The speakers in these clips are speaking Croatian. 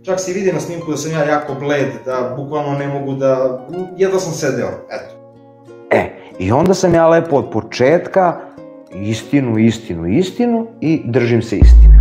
Čak se vidi na snimku da sam ja jako bled, da bukvalno ne mogu da... jedva sam sedeo, eto. I onda sam ja lepo od početka istinu i držim se istine.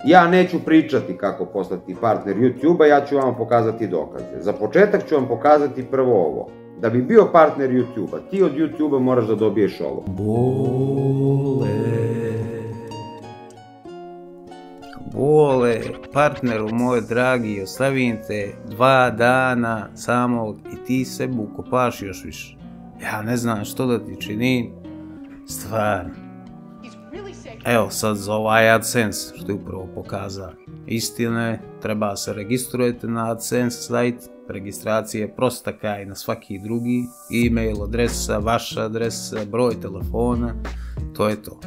Ja neću pričati kako postati partner YouTube-a, ja ću vam pokazati dokaze. Za početak ću vam pokazati prvo ovo. Da bi bio partner YouTube-a, ti od YouTube-a moraš da dobiješ ovo. Bole, partneru moj dragi, ostavim te 2 dana samog i ti sebi ukopaš još više. Ja ne znam što da ti činim, stvarno. Evo sad za ovaj AdSense što je upravo pokazao. Istine, treba se registrujete na AdSense sajt, registracija je prosta kao i na svaki drugi, e-mail adresa, vaša adresa, broj telefona, to je to.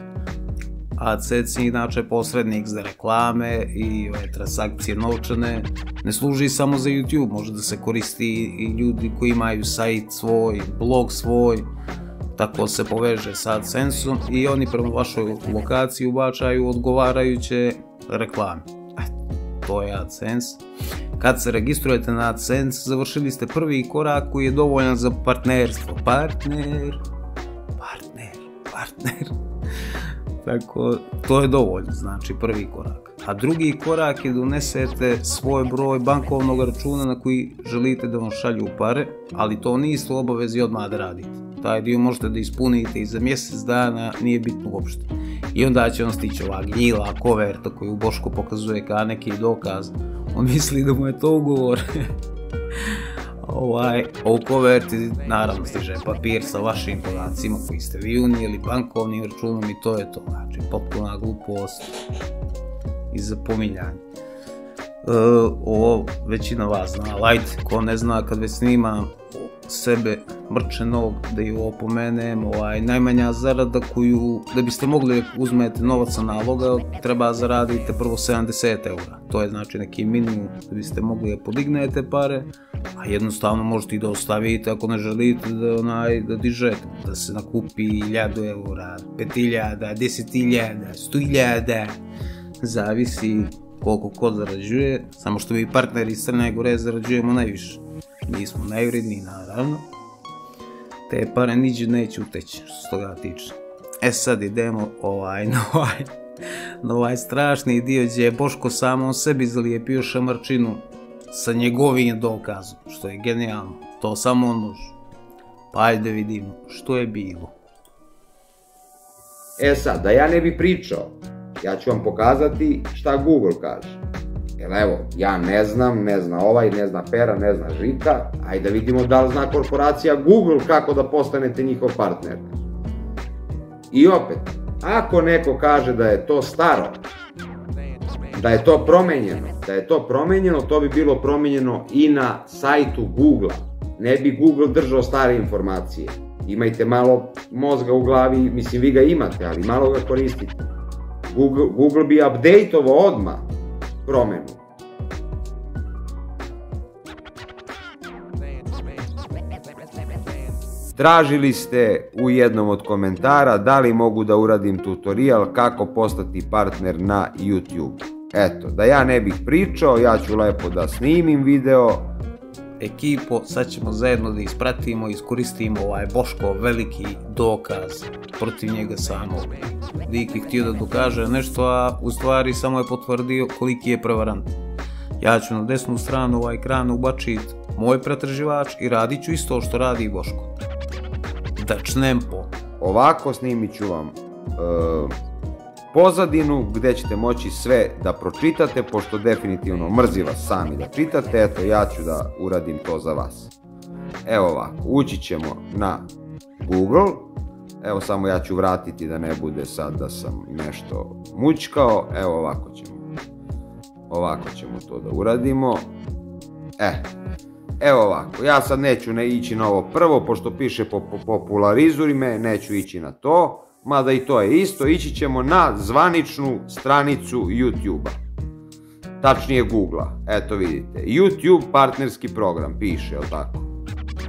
AdSense je inače posrednik za reklame i ove transakcije novčane, ne služi samo za YouTube, može da se koristi i ljudi koji imaju sajt svoj, blog svoj, tako se poveže sa AdSense-om i oni prema vašoj lokaciji ubačaju odgovarajuće reklame. To je AdSense. Kad se registrujete na AdSense, završili ste prvi korak koji je dovoljan za partnerstvo. Partner. Tako, to je dovoljno, znači prvi korak. A drugi korak je da unesete svoj broj bankovnog računa na koji želite da vam šalju pare, ali to niste u obavezi odmah da radite. Taj dio možete da ispunite i za mjesec dana, nije bitno uopšte. I onda će vam stići ova gnjila koverta koju Boško pokazuje kao neki dokaz. On misli da mu je to ugovor. U koverti naravno stiže papir sa vašim podacima koji ste vi unijeli, bankovnim računom i to je to. Znači potpuna glupost i zapominjanje. Ovo većina vas zna, ali ajde, ko ne zna, kad već snimam sebe mrčenog, da ju opomenem, najmanja zarada koju, da biste mogli uzmete novac sa naloga, treba zaraditi prvo 70 eura. To je znači neki minimum da biste mogli da podignete pare, a jednostavno možete i da ostavite ako ne želite da dižete, da se nakupi 1000 eura, 5000, 10.000, 100.000, zavisi koliko ko zarađuje, samo što mi partneri iz Crne Gore zarađujemo najviše. Mi smo najvredniji, naravno. Te pare niđe neće uteći, što se toga tiče. Sad idemo na ovaj strašni dio gdje je Boško samo sebi zalijepio šamarčinu sa njegovim dokazom, što je genijalno. To samo on može. Pa ajde vidimo što je bilo. Sad, da ja ne bi pričao, ja ću vam pokazati šta Google kaže. Jer evo, ja ne znam, ne zna ovaj, ne zna Pera, ne zna Žika, ajde da vidimo da li zna korporacija Google kako da postanete njihov partner. I opet, ako neko kaže da je to staro, da je to promenjeno, to bi bilo promenjeno i na sajtu Google-a. Ne bi Google držao stare informacije. Imajte malo mozga u glavi, mislim vi ga imate, ali malo ga koristite. Google bi update-ovo odmah promenu. Tražili ste u jednom od komentara da li mogu da uradim tutorial kako postati partner na YouTube. Eto, da ja ne bih pričao, ja ću lepo da snimim video. Ekipo, sad ćemo zajedno da ispratimo i iskoristimo ovaj Boško veliki dokaz protiv njega samog. Dik je htio da dokaže nešto, a u stvari samo je potvrdio koliki je prevarant. Ja ću na desnu stranu ekrana ubačiti moj pretraživač i radit ću isto što radi i Boško. Dačnem po. Ovako snimit ću vam pozadinu gdje ćete moći sve da pročitate, pošto definitivno mrzi vas sami da čitate, eto ja ću da uradim to za vas. Evo ovako, ući ćemo na Google, evo samo ja ću vratiti da ne bude sad da sam nešto mućkao, evo ovako ćemo to da uradimo. Evo ovako, ja sad neću ići na ovo prvo, pošto piše popularizuj me, neću ići na to, mada i to je isto, ići ćemo na zvaničnu stranicu YouTube-a, tačnije Google-a, eto vidite, YouTube partnerski program, piše, jel tako?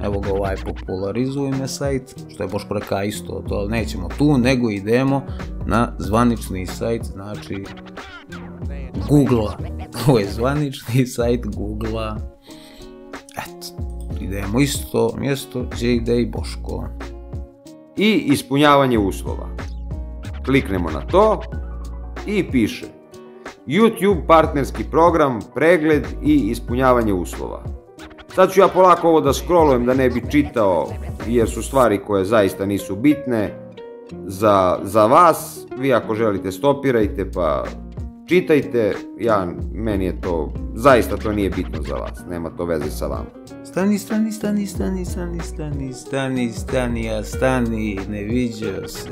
Evo ga ovaj popularizuj me sajt, što je Boško rekao isto to, ali nećemo tu, nego idemo na zvanični sajt, znači Google-a. Ovo je zvanični sajt Google-a. Eto, idemo isto mjesto gdje ide i Boško. I ispunjavanje uslova. Kliknemo na to i piše YouTube partnerski program, pregled i ispunjavanje uslova. Sad ću ja polako ovo da scrollujem da ne bi čitao, jer su stvari koje zaista nisu bitne za vas. Vi ako želite stopirajte pa čitajte, meni je to, zaista to nije bitno za vas, nema to veze sa vama. Stani, ne viđao se.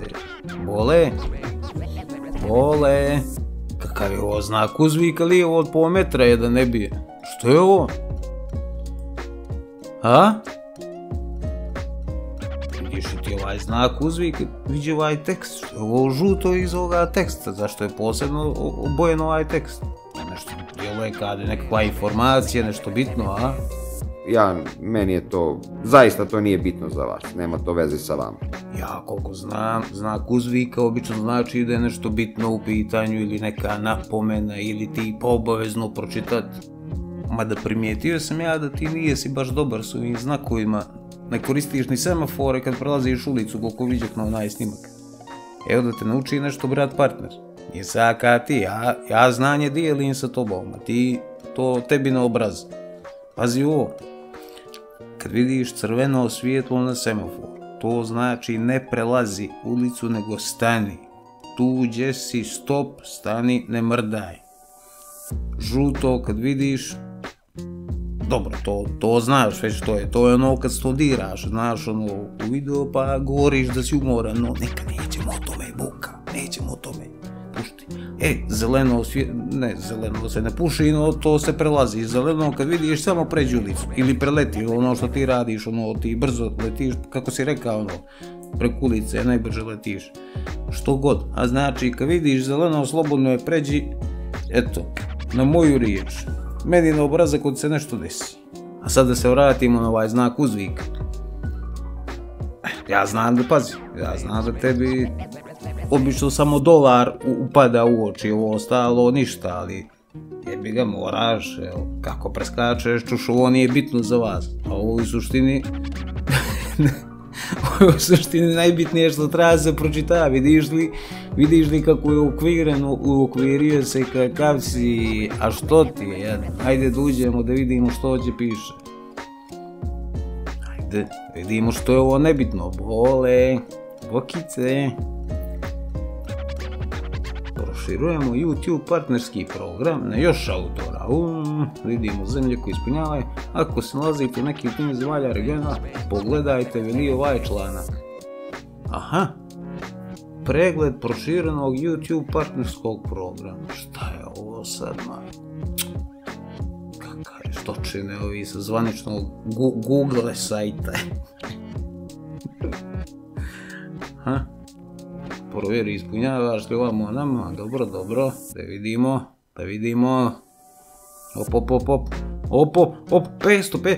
Bole. Kakav je ovo znak uzvika li je ovo od pola metra je da ne bije? Što je ovo? A? Vidiš li ti ovaj znak uzvika, vidi ovaj tekst, što je ovo žuto iz ovoga teksta, zašto je posebno obojen ovaj tekst? Nešto djeluje kada je nekakva informacija, nešto bitno, a? Meni je to, zaista to nije bitno za vas, nema to veze sa vama. Ja koliko znam, znak uzvika obično znači da je nešto bitno u pitanju ili neka napomena ili ti obavezno pročitati. Mada primijetio sam ja da ti nijesi baš dobar s ovim znakovima, ne koristiš ni semafore kad prelaziš ulicu koliko viđak na onaj snimak. Evo da te nauči nešto brat partner. Nije saka ti, ja znanje dijelim sa tobom, a ti to tebi na obraz. Pazi ovo, kad vidiš crveno svjetlo na semaforu, to znači ne prelazi ulicu nego stani. Tu gdje si, stop, stani, ne mrdaj. Žuto kad vidiš, dobro, to znaš već to je ono kad studiraš, znaš ono u video pa govoriš da si umoran, no neka nećemo o tome, buka, nećemo o tome, pušti. Zeleno se ne puši, no to se prelazi, zeleno kad vidiš samo pređi ulicu ili preleti, ono što ti radiš, ono ti brzo letiš, kako si rekao, ono, preko ulice najbrže letiš, što god, a znači kad vidiš zeleno slobodno je pređi, eto, na moju riječ. Meni na obrazak kad se nešto desi. A sad da se vratimo na ovaj znak uzvika. Ja znam da tebi obično samo dolar upada u oči, ovo ostalo ništa, ali jebi ga moraš, kako preskačeš, čuš ovo nije bitno za vas. A ovo u suštini najbitnije što treba se pročita, vidiš li kako je uokvirio se kakav si, a što ti je, ajde da uđemo da vidimo što ovdje piše. Ajde, vidimo što je ovo nebitno, bole, bokice. Proširujemo YouTube partnerski program na još autora, vidimo zemlje koje ispunjavaju. Ako se nalazite u nekim tim zemalja regiona, pogledajte veli ovaj članak. Aha, pregled proširenog YouTube partnerskog programa. Šta je ovo sad, kakav je štočine ovi sa zvaničnog Google sajta. Aha. Provjeri ispunjavaš li ovamo nama, dobro, da vidimo, op, 500,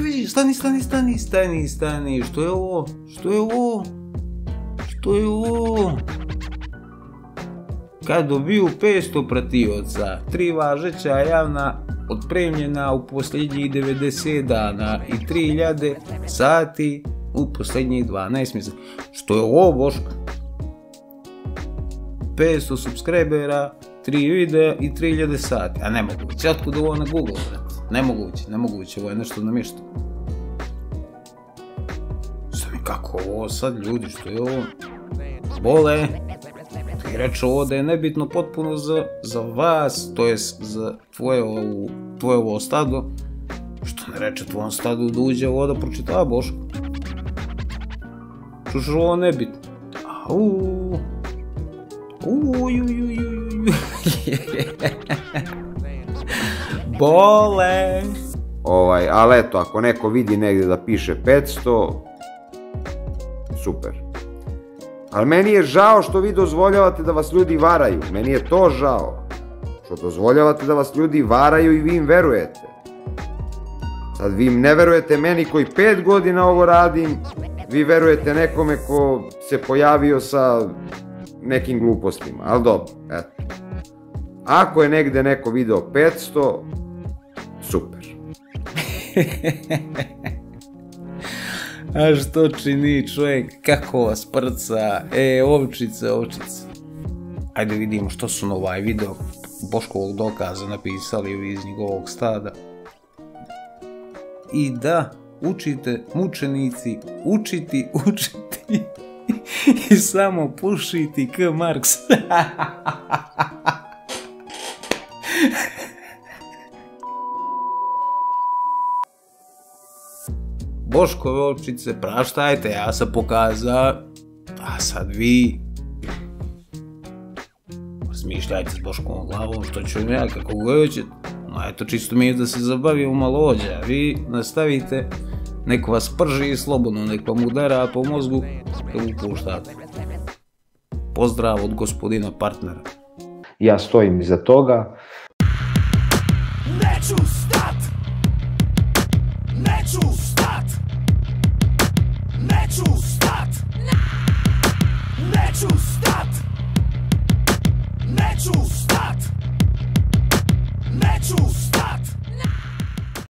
viđi, stani, što je ovo, kad dobiju 500 pratioca, 3 važeća javna otpremljena u posljednjih 90 dana i 3000 sati u posljednjih 12 mjeseci. Što je ovo, Boško? 500 subscribera, 3 videa i 3000 sati. A nemoguće, otkud ovo na Google, brat? Nemoguće, ovo je nešto namješteno. Šta mi kako ovo sad, ljudi, što je ovo? Bole, ti reče ovo da je nebitno potpuno za vas, to je za tvoje ovo stado. Što ne reče tvojom stadu da uđe ovo da pročita, Boško? Čuš ovo nebitno? Bole, Ali eto, ako neko vidi negdje da piše 500, super. Ali meni je žao što vi dozvoljavate da vas ljudi varaju, meni je to žao. Što dozvoljavate da vas ljudi varaju i vi im verujete. Sad vi im ne verujete meni koji 5 godina ovo radim, vi verujete nekome ko se pojavio sa nekim glupostima, ali dobro, eto. Ako je negde neko video 500, super. A što čini čovjek, kako vas prca, ovčice. Ajde vidimo što su na ovaj video Boškovog dokaza napisali iz njegovog stada. I da, učite, mučenici, učiti i samo pušiti k Marks. Boškove ovčice, praštajte, ja sam pokazao, a sad vi smišljajte s Boškovom glavom, što ću ja, kako hoćete. Eto, čisto mi je da se zabavimo malo ovdje, a vi nastavite, nek vas prži slobodno, nek vam udara po mozgu, da upuštate. Pozdrav od gospodina partnera. Ja stojim iza toga. Neću stat! Neću stat! Neću stat!